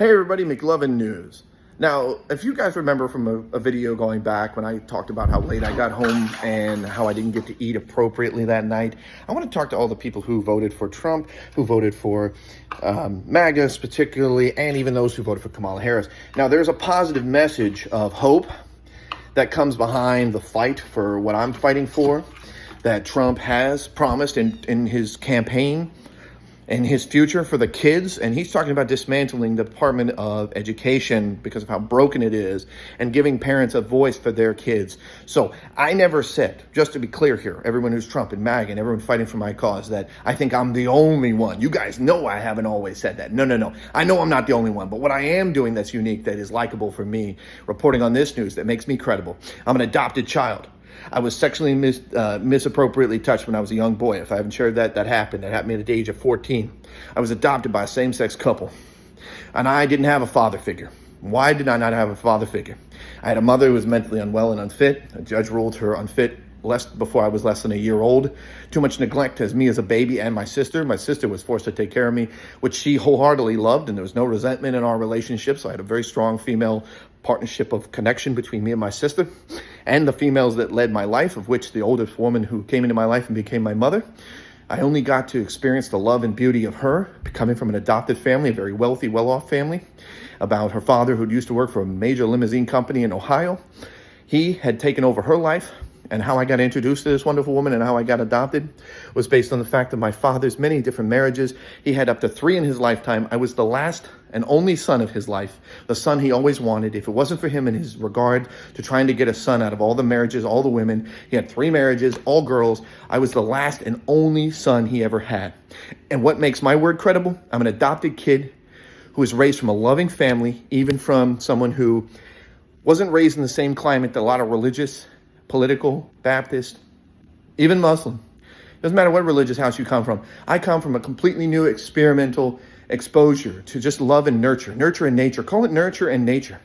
Hey everybody, Mcluvin News. Now, if you guys remember from a video going back when I talked about how late I got home and how I didn't get to eat appropriately that night, I want to talk to all the people who voted for Trump, who voted for MAGAs particularly, and even those who voted for Kamala Harris. Now, there's a positive message of hope that comes behind the fight for what I'm fighting for, that Trump has promised in his campaign and his future for the kids. And he's talking about dismantling the Department of Education because of how broken it is and giving parents a voice for their kids. So I never said, just to be clear here, everyone who's Trump and MAGA and everyone fighting for my cause, that I think I'm the only one. You guys know I haven't always said that. No. I know I'm not the only one. But what I am doing that's unique, that is likable for me, reporting on this news, that makes me credible. I'm an adopted child. I was sexually misappropriately touched when I was a young boy. If I haven't shared that, that happened. That happened at the age of 14. I was adopted by a same-sex couple, and I didn't have a father figure. Why did I not have a father figure? I had a mother who was mentally unwell and unfit. A judge ruled her unfit before I was less than a year old. Too much neglect as me as a baby and my sister. My sister was forced to take care of me, which she wholeheartedly loved, and there was no resentment in our relationship. So I had a very strong female partnership of connection between me and my sister and the females that led my life, of which the oldest woman who came into my life and became my mother. I only got to experience the love and beauty of her coming from an adopted family, a very wealthy, well-off family, about her father who used to work for a major limousine company in Ohio. He had taken over her life, and how I got introduced to this wonderful woman and how I got adopted was based on the fact that my father's many different marriages. He had up to 3 in his lifetime. I was the last and only son of his life, the son he always wanted. If it wasn't for him in his regard to trying to get a son out of all the marriages, all the women, he had 3 marriages, all girls. I was the last and only son he ever had. And what makes my word credible? I'm an adopted kid who was raised from a loving family, even from someone who wasn't raised in the same climate that a lot of religious, political, Baptist, even Muslim. Doesn't matter what religious house you come from. I come from a completely new experimental exposure to just love and nurture and nature. Call it nurture and nature.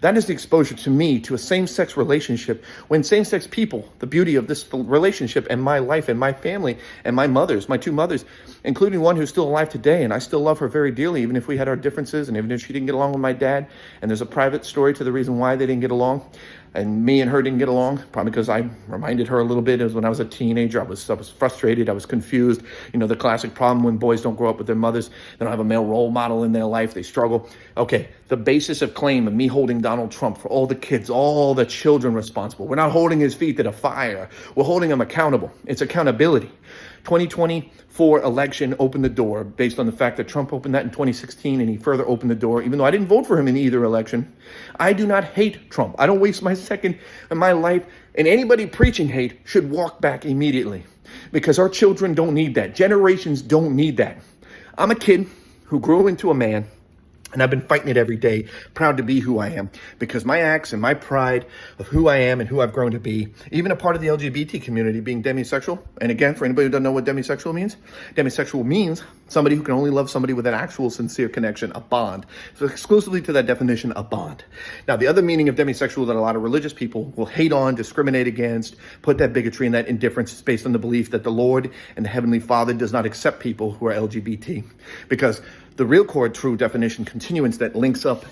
That is the exposure to me to a same-sex relationship, when same-sex people, the beauty of this relationship and my life and my family and my 2 mothers, including one who's still alive today, and I still love her very dearly, even if we had our differences and even if she didn't get along with my dad. And there's a private story to the reason why they didn't get along. And me and her didn't get along, probably because I reminded her a little bit. It was when I was a teenager. I was frustrated. I was confused. You know, the classic problem when boys don't grow up with their mothers. They don't have a male role model in their life. They struggle. Okay, the basis of claim of me holding Donald Trump for all the kids, all the children responsible. We're not holding his feet to the fire. We're holding him accountable. It's accountability. 2024 election opened the door based on the fact that Trump opened that in 2016, and he further opened the door, even though I didn't vote for him in either election. I do not hate Trump. I don't waste my second in my life, and anybody preaching hate should walk back immediately, because our children don't need that. Generations don't need that. I'm a kid who grew into a man, and I've been fighting it every day, proud to be who I am, because my acts and my pride of who I am and who I've grown to be, even a part of the LGBT community, being demisexual. And again, for anybody who doesn't know what demisexual means somebody who can only love somebody with an actual sincere connection, a bond. So exclusively to that definition, a bond. Now, the other meaning of demisexual that a lot of religious people will hate on, discriminate against, put that bigotry and that indifference is based on the belief that the Lord and the Heavenly Father does not accept people who are LGBT. Because the real core true definition continuance that links up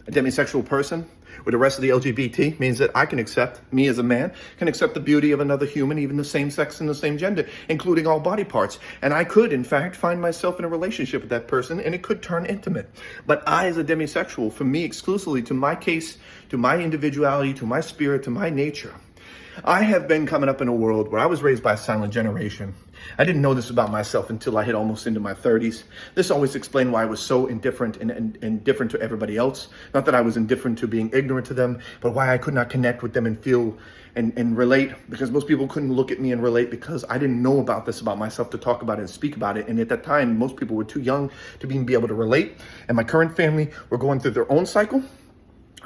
a demisexual person with the rest of the LGBT means that I can accept, me as a man, can accept the beauty of another human, even the same sex and the same gender, including all body parts. And I could, in fact, find myself in a relationship with that person, and it could turn intimate. But I, as a demisexual, for me exclusively, to my case, to my individuality, to my spirit, to my nature, I have been coming up in a world where I was raised by a silent generation. I didn't know this about myself until I hit almost into my 30s. This always explained why I was so indifferent and different to everybody else. Not that I was indifferent to being ignorant to them, but why I could not connect with them and feel and relate, because most people couldn't look at me and relate because I didn't know about this about myself to talk about it and speak about it. And at that time, most people were too young to be able to relate. And my current family were going through their own cycle.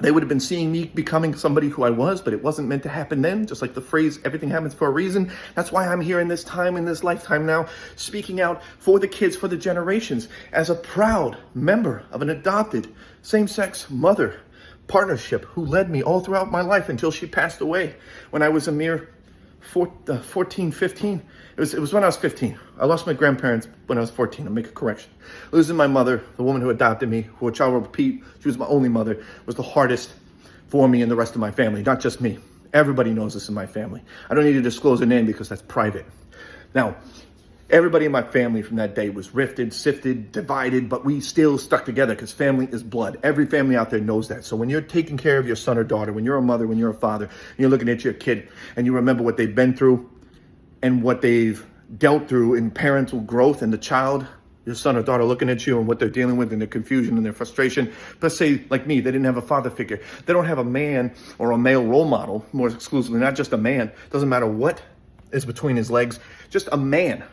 They would have been seeing me becoming somebody who I was, but it wasn't meant to happen then. Just like the phrase, everything happens for a reason. That's why I'm here in this time, in this lifetime now, speaking out for the kids, for the generations, as a proud member of an adopted same-sex mother partnership who led me all throughout my life until she passed away when I was a mere 14, 15. It was when I was 15. I lost my grandparents when I was 14. I'll make a correction. Losing my mother, the woman who adopted me, which I will repeat, she was my only mother, was the hardest for me and the rest of my family, not just me. Everybody knows this in my family. I don't need to disclose a name because that's private. Now, everybody in my family from that day was rifted, sifted, divided, but we still stuck together because family is blood. Every family out there knows that. So when you're taking care of your son or daughter, when you're a mother, when you're a father, and you're looking at your kid and you remember what they've been through and what they've dealt through in parental growth, and the child, your son or daughter, looking at you and what they're dealing with and their confusion and their frustration. Let's say, like me, they didn't have a father figure. They don't have a man or a male role model, more exclusively, not just a man. Doesn't matter what is between his legs, just a man.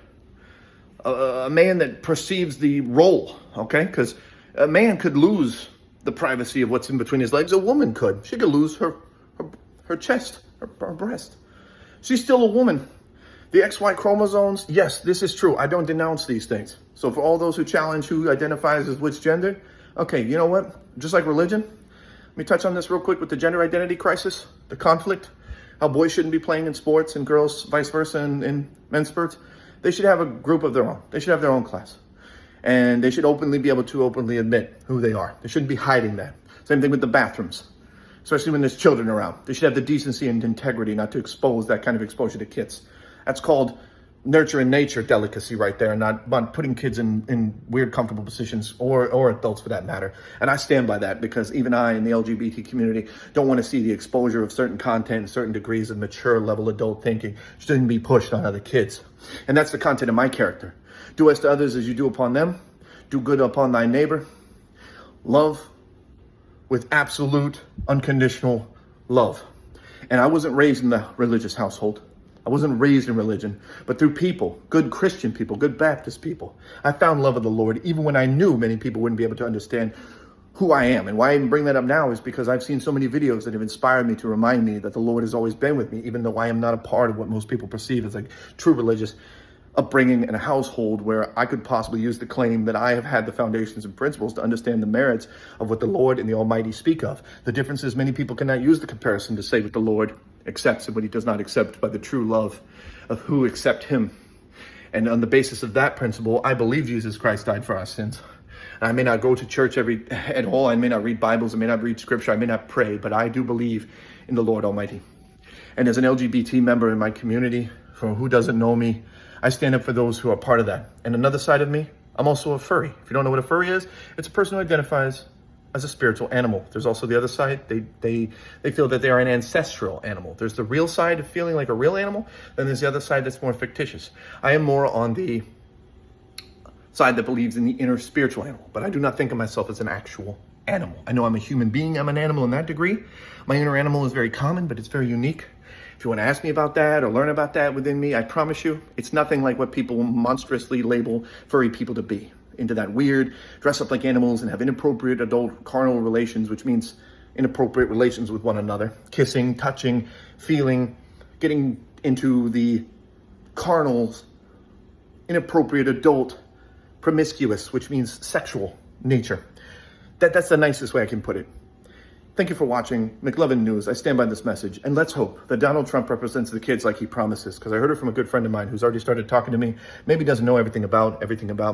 A man that perceives the role, okay? Because a man could lose the privacy of what's in between his legs. A woman could. She could lose her chest, her breast. She's still a woman. The XY chromosomes, yes, this is true. I don't denounce these things. So for all those who challenge who identifies as which gender, okay, you know what? Just like religion, let me touch on this real quick with the gender identity crisis, the conflict, how boys shouldn't be playing in sports and girls vice versa in men's sports. They should have a group of their own. They should have their own class. And they should be able to openly admit who they are. They shouldn't be hiding that. Same thing with the bathrooms, especially when there's children around. They should have the decency and integrity not to expose that kind of exposure to kids. That's called nurture and nature delicacy right there, not putting kids in weird, comfortable positions, or adults for that matter. And I stand by that because even I in the LGBT community don't want to see the exposure of certain content, certain degrees of mature level adult thinking shouldn't be pushed on other kids. And that's the content of my character. Do as to others as you do upon them. Do good upon thy neighbor. Love with absolute, unconditional love. And I wasn't raised in the religious household. I wasn't raised in religion, but through people, good Christian people, good Baptist people. I found love of the Lord, even when I knew many people wouldn't be able to understand who I am. And why I even bring that up now is because I've seen so many videos that have inspired me to remind me that the Lord has always been with me, even though I am not a part of what most people perceive as like true religious upbringing in a household where I could possibly use the claim that I have had the foundations and principles to understand the merits of what the Lord and the Almighty speak of. The difference is many people cannot use the comparison to say what the Lord accepts and what he does not accept by the true love of who accept him. And on the basis of that principle, I believe Jesus Christ died for our sins. I may not go to church at all. I may not read Bibles. I may not read scripture. I may not pray, but I do believe in the Lord Almighty. And as an LGBT member in my community, for who doesn't know me, I stand up for those who are part of that. And another side of me, I'm also a furry. If you don't know what a furry is, it's a person who identifies as a spiritual animal. There's also the other side. They feel that they are an ancestral animal. There's the real side of feeling like a real animal. Then there's the other side that's more fictitious. I am more on the side that believes in the inner spiritual animal, but I do not think of myself as an actual animal. I know I'm a human being. I'm an animal in that degree. My inner animal is very common, but it's very unique. If you want to ask me about that or learn about that within me, I promise you, it's nothing like what people monstrously label furry people to be. Into that weird, dress up like animals and have inappropriate adult carnal relations, which means inappropriate relations with one another. Kissing, touching, feeling, getting into the carnal, inappropriate adult, promiscuous, which means sexual nature. That's the nicest way I can put it. Thank you for watching Mcluvin News. I stand by this message, and let's hope that Donald Trump represents the kids like he promises, because I heard it from a good friend of mine who's already started talking to me, maybe doesn't know everything about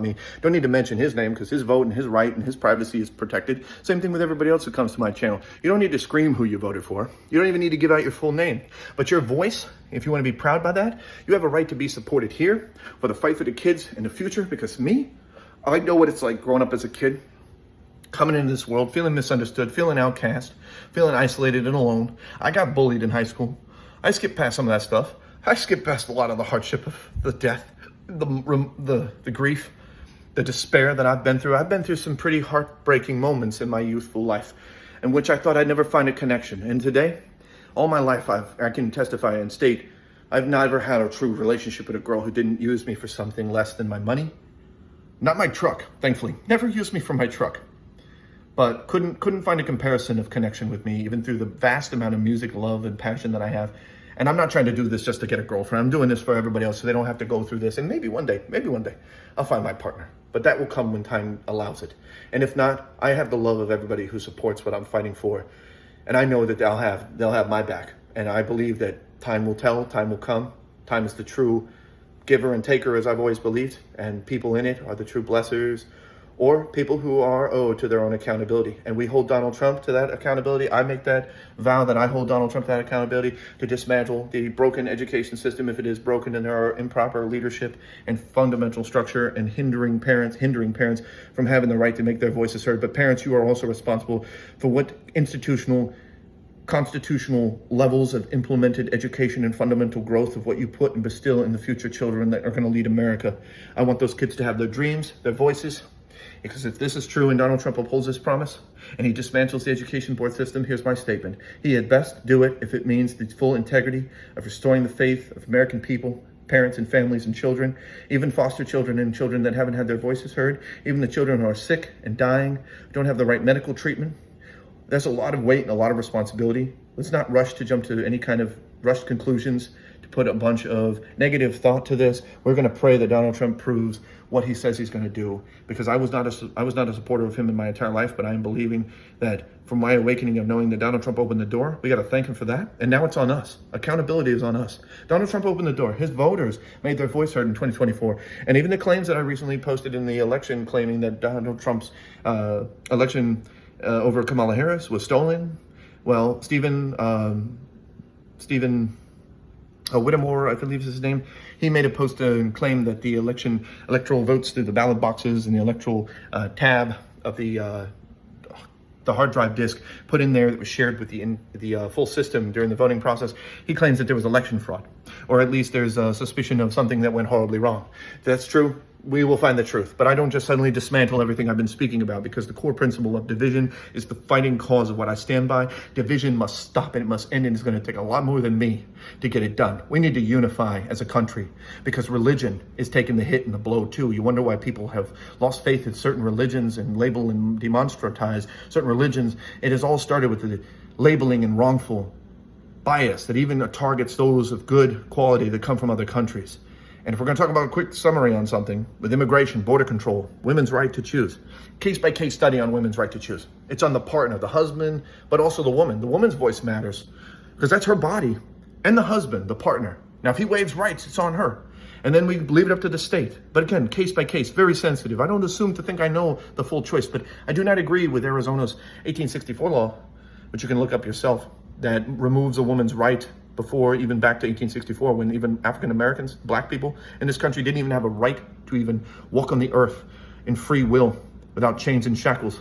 me. Don't need to mention his name because his vote and his right and his privacy is protected. Same thing with everybody else who comes to my channel. You don't need to scream who you voted for. You don't even need to give out your full name. But your voice, if you want to be proud by that, you have a right to be supported here for the fight for the kids in the future, because me, I know what it's like growing up as a kid, coming into this world, feeling misunderstood, feeling outcast, feeling isolated and alone. I got bullied in high school. I skipped past some of that stuff. I skipped past a lot of the hardship of the death, the grief, the despair that I've been through. I've been through some pretty heartbreaking moments in my youthful life in which I thought I'd never find a connection. And today, all my life, I can testify and state, I've never had a true relationship with a girl who didn't use me for something less than my money. Not my truck, thankfully. Never used me for my truck. But couldn't find a comparison of connection with me, even through the vast amount of music, love, and passion that I have. And I'm not trying to do this just to get a girlfriend. I'm doing this for everybody else so they don't have to go through this. And maybe one day, I'll find my partner. But that will come when time allows it. And if not, I have the love of everybody who supports what I'm fighting for And I know that they'll have my back. And I believe that time will tell, time will come. Time is the true giver and taker, as I've always believed. And people in it are the true blessers, or people who are owed to their own accountability. And we hold Donald Trump to that accountability. I make that vow that I hold Donald Trump to that accountability, to dismantle the broken education system if it is broken and there are improper leadership and fundamental structure and hindering parents from having the right to make their voices heard. But parents, you are also responsible for what constitutional levels of implemented education and fundamental growth of what you put and bestow in the future children that are going to lead America. I want those kids to have their dreams, their voices. Because if this is true and Donald Trump upholds his promise and he dismantles the education board system, here's my statement. He had best do it if it means the full integrity of restoring the faith of American people, parents and families and children, even foster children and children that haven't had their voices heard, even the children who are sick and dying, who don't have the right medical treatment. There's a lot of weight and a lot of responsibility. Let's not rush to jump to any kind of rushed conclusions, to put a bunch of negative thought to this. We're going to pray that Donald Trump proves what he says he's going to do, because I was not a supporter of him in my entire life, but I am believing that from my awakening of knowing that Donald Trump opened the door, we got to thank him for that. And now it's on us. Accountability is on us. Donald Trump opened the door. His voters made their voice heard in 2024. And even the claims that I recently posted in the election claiming that Donald Trump's election over Kamala Harris was stolen. Well, Stephen Whittemore, I believe is his name, he made a post and claimed that the electoral votes through the ballot boxes and the electoral tab of the hard drive disk put in there that was shared with the full system during the voting process. He claims that there was election fraud, or at least there's a suspicion of something that went horribly wrong. If that's true, we will find the truth. But I don't just suddenly dismantle everything I've been speaking about, because the core principle of division is the fighting cause of what I stand by. Division must stop and it must end, and it's going to take a lot more than me to get it done. We need to unify as a country, because religion is taking the hit and the blow too. You wonder why people have lost faith in certain religions and label and demonstratize certain religions. It has all started with the labeling and wrongful bias that even targets those of good quality that come from other countries. And if we're going to talk about a quick summary on something with immigration, border control, women's right to choose, case-by-case study on women's right to choose. It's on the partner, the husband, but also the woman. The woman's voice matters, because that's her body, and the husband, the partner. Now, if he waives rights, it's on her. And then we leave it up to the state. But again, case by case, very sensitive. I don't assume to think I know the full choice, but I do not agree with Arizona's 1864 law, which you can look up yourself, that removes a woman's right before even back to 1864, when even African Americans, black people in this country didn't even have a right to even walk on the earth in free will without chains and shackles.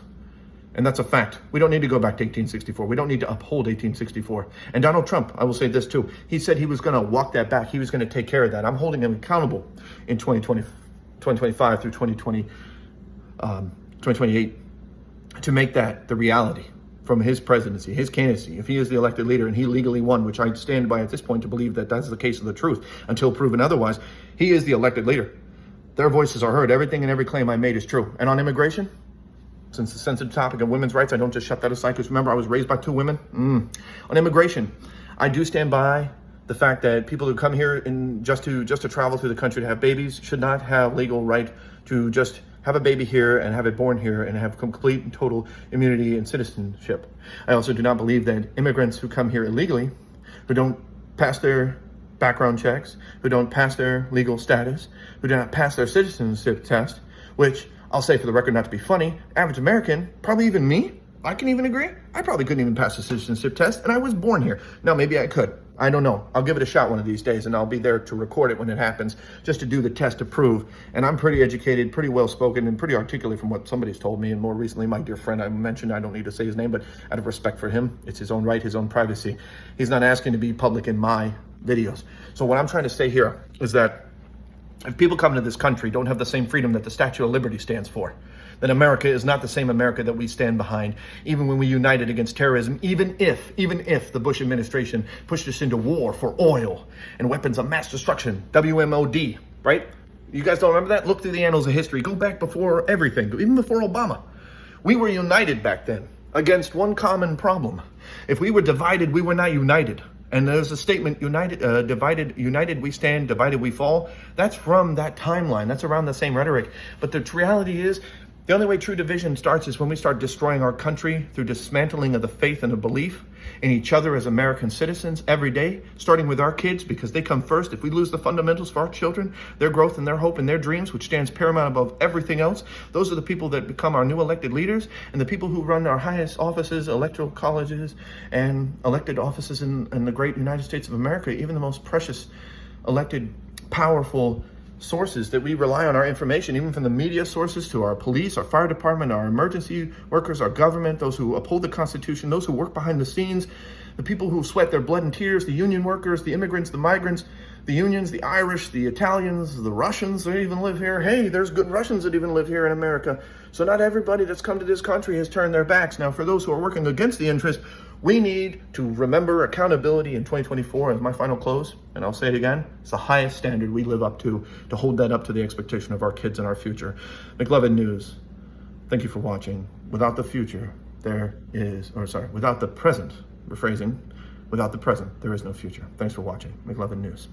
And that's a fact. We don't need to go back to 1864. We don't need to uphold 1864. And Donald Trump, I will say this too, he said he was going to walk that back. He was going to take care of that. I'm holding him accountable in 2025 through 2028 to make that the reality from his presidency, his candidacy. If he is the elected leader and he legally won, which I stand by at this point to believe that that's the case of the truth until proven otherwise, he is the elected leader. Their voices are heard. Everything and every claim I made is true. And on immigration, since the sensitive topic of women's rights, I don't just shut that aside, because remember, I was raised by two women. On immigration, I do stand by the fact that people who come here just to travel through the country to have babies should not have legal right to just have a baby here and have it born here and have complete and total immunity and citizenship. I also do not believe that immigrants who come here illegally, who don't pass their background checks, who don't pass their legal status, who do not pass their citizenship test, which I'll say for the record, not to be funny, average American, probably even me, I can even agree, I probably couldn't even pass the citizenship test, and I was born here. Now, maybe I could. I don't know. I'll give it a shot one of these days, and I'll be there to record it when it happens, just to do the test to prove. And I'm pretty educated, pretty well-spoken, and pretty articulate from what somebody's told me. And more recently, my dear friend I mentioned, I don't need to say his name, but out of respect for him, it's his own right, his own privacy. He's not asking to be public in my videos. So what I'm trying to say here is that if people come into this country don't have the same freedom that the Statue of Liberty stands for, then America is not the same America that we stand behind, even when we united against terrorism, even if the Bush administration pushed us into war for oil and weapons of mass destruction, WMOD, right? You guys don't remember that? Look through the annals of history. Go back before everything, even before Obama. We were united back then against one common problem. If we were divided, we were not united. And there's a statement, united we stand, divided we fall. That's from that timeline. That's around the same rhetoric. But the reality is, the only way true division starts is when we start destroying our country through dismantling of the faith and the belief. in each other as American citizens every day, starting with our kids, because they come first. If we lose the fundamentals for our children, their growth and their hope and their dreams, which stands paramount above everything else, those are the people that become our new elected leaders, and the people who run our highest offices, electoral colleges, and elected offices in the great United States of America, even the most precious, elected, powerful sources that we rely on our information, even from the media sources to our police, our fire department, our emergency workers, our government, those who uphold the Constitution, those who work behind the scenes, the people who sweat their blood and tears, the union workers, the immigrants, the migrants, the unions, the Irish, the Italians, the Russians that even live here. Hey, there's good Russians that even live here in America. So not everybody that's come to this country has turned their backs. Now, for those who are working against the interest, we need to remember accountability in 2024 as my final close, and I'll say it again, it's the highest standard we live up to hold that up to the expectation of our kids and our future. Mcluvin News, thank you for watching. Without the future, without the present, rephrasing, without the present, there is no future. Thanks for watching. Mcluvin News.